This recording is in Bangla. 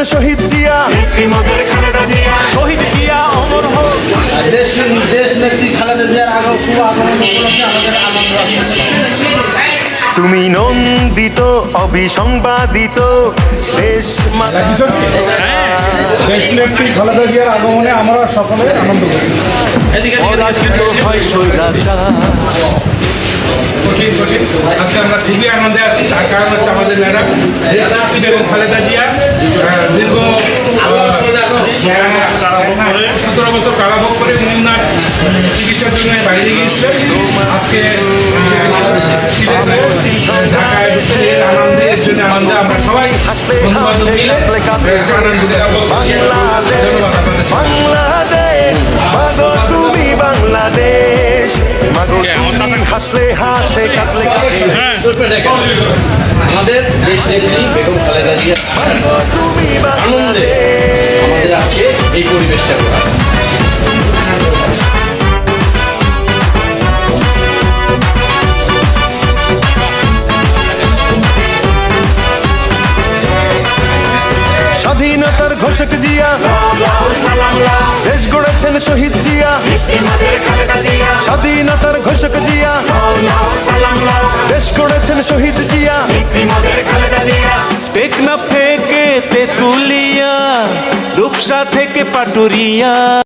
শহীদ জিয়া, শহীদ জিয়া অমর হোক। দেশ নেত্রী খালেদা জিয়ার শুভ আগমন উপলক্ষে আমাদের আনন্দ। তুমি নন্দিত অবিসংবাদিত দেশ মাতা। দেশ নেত্রী খালেদা জিয়ার আগমনে আমরা সকলে আনন্দ করি। পরাজিত হয় স্বৈরাচার। আজকে আমরা খুবই আনন্দে আছি, তার কারণ হচ্ছে আমাদের ম্যাডাম এবং খালেদা জিয়া দীর্ঘ 17 বছর কারাভোগ করে উনার চিকিৎসার জন্য বাইরে গিয়েছিলেন। আজকে ঢাকায় আনন্দের জন্য আমরা সবাই বন্ধু-বান্ধব মিলে বাংলাদেশ মাগো তুমি বাংলাদেশ, মাগো তুমি হাসলে হাসে কাঁদলে কাঁদে। আমাদের দেশ নেত্রী বেগম খালেদা জিয়ার তুমি আনন্দে আমাদের আজকে এই পরিবেশটা করা। স্বাধীনতার ঘোষক জিয়া, দেশ গড়েছেন শহীদ জিয়া। স্বাধীনতার ঘোষক জিয়া, দেশ গড়েছেন শহীদ জিয়া। টেকনাফ থেকে তেতুলিয়া, রূপসা থেকে পাটুরিয়া।